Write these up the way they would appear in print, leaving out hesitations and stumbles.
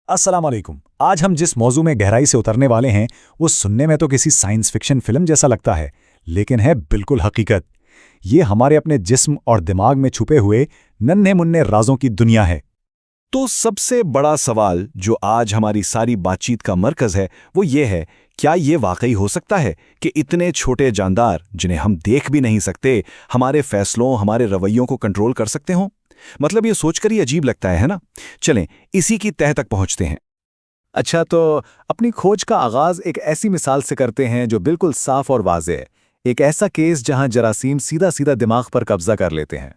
अस्सलाम वालेकुम। आज हम जिस मौजू में गहराई से उतरने वाले हैं वो सुनने में तो किसी साइंस फिक्शन फिल्म जैसा लगता है, लेकिन है बिल्कुल हकीकत। ये हमारे अपने जिस्म और दिमाग में छुपे हुए नन्हे मुन्ने राजों की दुनिया है। तो सबसे बड़ा सवाल जो आज हमारी सारी बातचीत का मरकज है वो ये है, क्या ये वाकई हो सकता है कि इतने छोटे जानदार जिन्हें हम देख भी नहीं सकते हमारे फैसलों, हमारे रवैयों को कंट्रोल कर सकते हों? मतलब ये सोचकर ही अजीब लगता है ना? चलें इसी की तह तक पहुंचते हैं। अच्छा, तो अपनी खोज का आगाज एक ऐसी मिसाल से करते हैं जो बिल्कुल साफ और वाज़ेह है। एक ऐसा केस जहां जरासीम सीधा सीधा दिमाग पर कब्जा कर लेते हैं।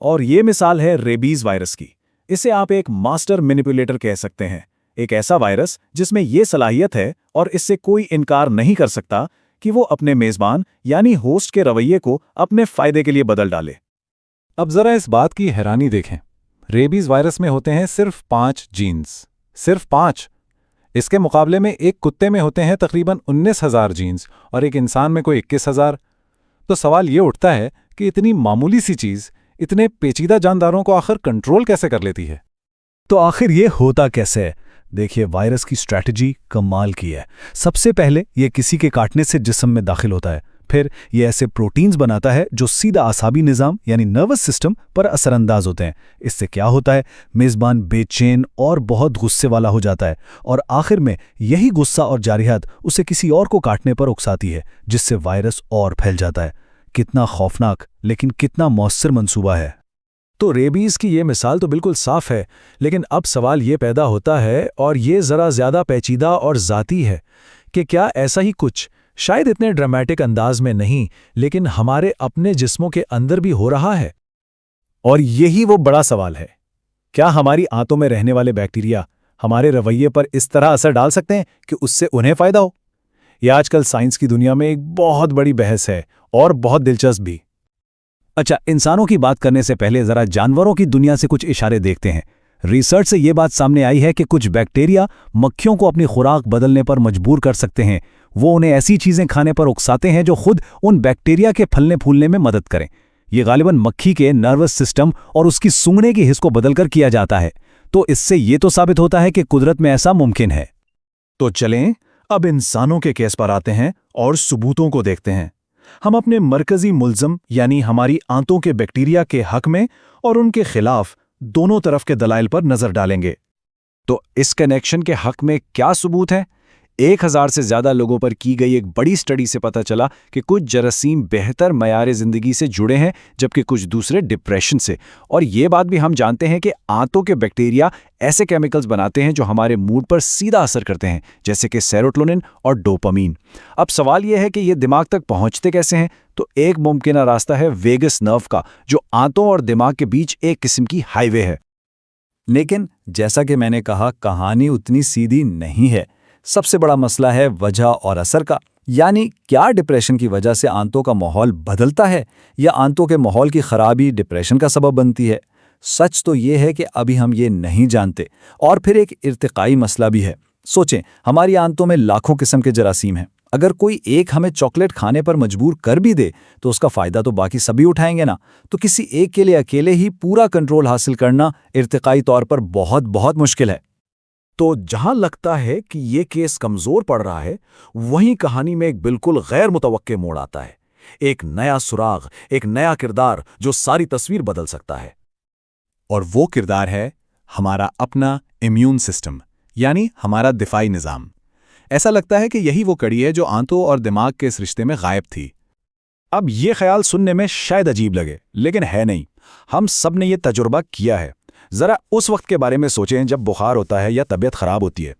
और ये मिसाल है रेबीज वायरस की। इसे आप एक मास्टर मैनिपुलेटर कह सकते हैं। एक ऐसा वायरस जिसमें ये सलाहियत है और इससे कोई इनकार नहीं कर सकता कि वो अपने मेजबान यानी होस्ट के रवैये को अपने फायदे के लिए बदल डाले। अब जरा इस बात की हैरानी देखें। रेबीज वायरस में होते हैं सिर्फ 5 जीन्स, सिर्फ 5। इसके मुकाबले में एक कुत्ते में होते हैं तकरीबन 19,000 जीन्स और एक इंसान में कोई 21,000। तो सवाल ये उठता है कि इतनी मामूली सी चीज़ इतने पेचीदा जानदारों को आखिर कंट्रोल कैसे कर लेती है? तो आखिर ये होता कैसे है? देखिए, वायरस की स्ट्रैटेजी कमाल की है। सबसे पहले ये किसी के काटने से जिस्म में दाखिल होता है। फिर ये ऐसे प्रोटीन्स बनाता है जो सीधा आसाबी निज़ाम यानी नर्वस सिस्टम पर असरअंदाज होते हैं। इससे क्या होता है, मेज़बान बेचैन और बहुत गुस्से वाला हो जाता है और आखिर में यही गुस्सा और जारिहत उसे किसी और को काटने पर उकसाती है, जिससे वायरस और फैल जाता है। कितना खौफनाक लेकिन कितना मौसर मंसूबा है। तो रेबीज की ये मिसाल तो बिल्कुल साफ है, लेकिन अब सवाल ये पैदा होता है और ये ज़रा ज़्यादा पेचीदा और ज़ाती है कि क्या ऐसा ही कुछ, शायद इतने ड्रामेटिक अंदाज में नहीं, लेकिन हमारे अपने जिस्मों के अंदर भी हो रहा है। और यही वो बड़ा सवाल है, क्या हमारी आंतों में रहने वाले बैक्टीरिया हमारे रवैये पर इस तरह असर डाल सकते हैं कि उससे उन्हें फ़ायदा हो? यह आजकल साइंस की दुनिया में एक बहुत बड़ी बहस है और बहुत दिलचस्प भी। अच्छा, इंसानों की बात करने से पहले जरा जानवरों की दुनिया से कुछ इशारे देखते हैं। रिसर्च से ये बात सामने आई है कि कुछ बैक्टीरिया मक्खियों को अपनी खुराक बदलने पर मजबूर कर सकते हैं। वो उन्हें ऐसी चीज़ें खाने पर उकसाते हैं जो खुद उन बैक्टीरिया के फलने फूलने में मदद करें। ये गालिबन मक्खी के नर्वस सिस्टम और उसकी सूंघने की हिस्स को बदलकर किया जाता है। तो इससे ये तो साबित होता है कि कुदरत में ऐसा मुमकिन है। तो चलें अब इंसानों के केस पर आते हैं और सबूतों को देखते हैं। हम अपने मरकजी मुल्ज़म यानी हमारी आंतों के बैक्टीरिया के हक में और उनके खिलाफ दोनों तरफ के दलाइल पर नजर डालेंगे। तो इस कनेक्शन के हक में क्या सबूत है? 1000 से ज्यादा लोगों पर की गई एक बड़ी स्टडी से पता चला कि कुछ जरासीम बेहतर मयार जिंदगी से जुड़े हैं जबकि कुछ दूसरे डिप्रेशन से। और ये बात भी हम जानते हैं कि आंतों के बैक्टीरिया ऐसे केमिकल्स बनाते हैं जो हमारे मूड पर सीधा असर करते हैं, जैसे कि सेरोटोनिन और डोपामीन। अब सवाल यह है कि ये दिमाग तक पहुंचते कैसे हैं? तो एक मुमकिन रास्ता है वेगस नर्व का, जो आंतों और दिमाग के बीच एक किस्म की हाईवे है। लेकिन जैसा कि मैंने कहा, कहानी उतनी सीधी नहीं है। सबसे बड़ा मसला है वजह और असर का, यानी क्या डिप्रेशन की वजह से आंतों का माहौल बदलता है या आंतों के माहौल की खराबी डिप्रेशन का सबब बनती है। सच तो ये है कि अभी हम ये नहीं जानते। और फिर एक इर्तिकाई मसला भी है। सोचें, हमारी आंतों में लाखों किस्म के जरासीम हैं। अगर कोई एक हमें चॉकलेट खाने पर मजबूर कर भी दे तो उसका फ़ायदा तो बाकी सभी उठाएंगे ना। तो किसी एक के लिए अकेले ही पूरा कंट्रोल हासिल करना इर्तिकाई तौर पर बहुत बहुत मुश्किल है। तो जहां लगता है कि ये केस कमजोर पड़ रहा है, वहीं कहानी में एक बिल्कुल गैर मुतवक्के मोड़ आता है। एक नया सुराग, एक नया किरदार जो सारी तस्वीर बदल सकता है। और वो किरदार है हमारा अपना इम्यून सिस्टम, यानी हमारा दिफाई निज़ाम। ऐसा लगता है कि यही वो कड़ी है जो आंतों और दिमाग के इस रिश्ते में गायब थी। अब ये ख्याल सुनने में शायद अजीब लगे, लेकिन है नहीं। हम सब ने ये तजुर्बा किया है। जरा उस वक्त के बारे में सोचें जब बुखार होता है या तबीयत खराब होती है।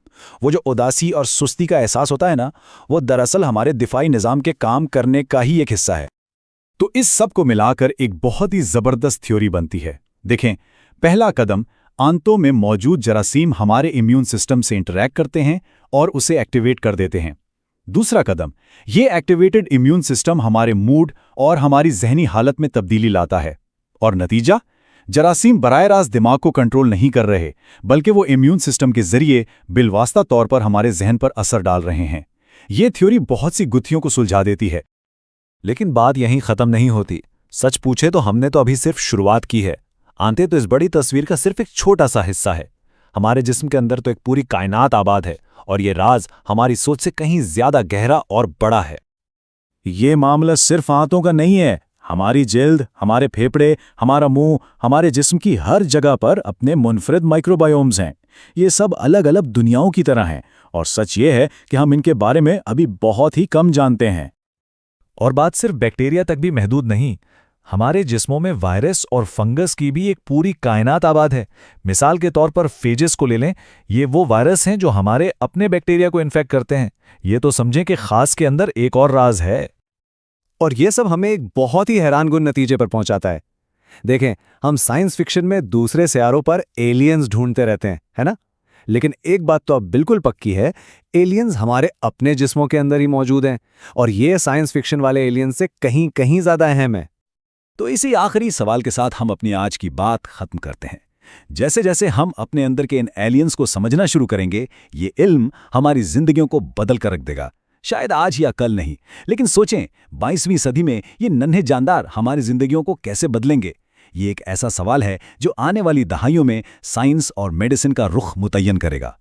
वो जो उदासी और सुस्ती का एहसास होता है ना, वो दरअसल हमारे दिफाई निज़ाम के काम करने का ही एक हिस्सा है। तो इस सब को मिलाकर एक बहुत ही ज़बरदस्त थ्योरी बनती है। देखें, पहला कदम, आंतों में मौजूद जरासीम हमारे इम्यून सिस्टम से इंटरैक्ट करते हैं और उसे एक्टिवेट कर देते हैं। दूसरा कदम, ये एक्टिवेटेड इम्यून सिस्टम हमारे मूड और हमारी जहनी हालत में तब्दीली लाता है। और नतीजा, जरासीम बराह रास्त दिमाग को कंट्रोल नहीं कर रहे, बल्कि वो इम्यून सिस्टम के जरिए बिलवास्ता तौर पर हमारे जहन पर असर डाल रहे हैं। ये थ्योरी बहुत सी गुत्थियों को सुलझा देती है। लेकिन बात यहीं ख़त्म नहीं होती। सच पूछे तो हमने तो अभी सिर्फ शुरुआत की है। आंतें तो इस बड़ी तस्वीर का सिर्फ एक छोटा सा हिस्सा है। हमारे जिस्म के अंदर तो एक पूरी कायनात आबाद है और ये राज हमारी सोच से कहीं ज्यादा गहरा और बड़ा है। ये मामला सिर्फ आंतों का नहीं है। हमारी जिल्द, हमारे फेफड़े, हमारा मुंह, हमारे जिस्म की हर जगह पर अपने मुनफरिद माइक्रोबायोम्स हैं। ये सब अलग अलग दुनियाओं की तरह हैं और सच ये है कि हम इनके बारे में अभी बहुत ही कम जानते हैं। और बात सिर्फ बैक्टीरिया तक भी महदूद नहीं, हमारे जिस्मों में वायरस और फंगस की भी एक पूरी कायनात आबाद है। मिसाल के तौर पर फेजेस को ले लें, ये वो वायरस हैं जो हमारे अपने बैक्टीरिया को इन्फेक्ट करते हैं। ये तो समझें कि खास के अंदर एक और राज है। और ये सब हमें एक बहुत ही हैरानकुन नतीजे पर पहुंचाता है। देखें, हम साइंस फिक्शन में दूसरे सियारों पर एलियंस ढूंढते रहते हैं, है ना? लेकिन एक बात तो अब बिल्कुल पक्की है, एलियंस हमारे अपने जिस्मों के अंदर ही मौजूद हैं और ये साइंस फिक्शन वाले एलियंस से कहीं कहीं ज्यादा अहम है। तो इसी आखिरी सवाल के साथ हम अपनी आज की बात खत्म करते हैं। जैसे जैसे हम अपने अंदर के इन एलियंस को समझना शुरू करेंगे, ये इल्म हमारी जिंदगियों को बदल कर रख देगा। शायद आज या कल नहीं, लेकिन सोचें 22वीं सदी में ये नन्हे जानदार हमारी जिंदगियों को कैसे बदलेंगे। ये एक ऐसा सवाल है जो आने वाली दहाइयों में साइंस और मेडिसिन का रुख मुतय्यन करेगा।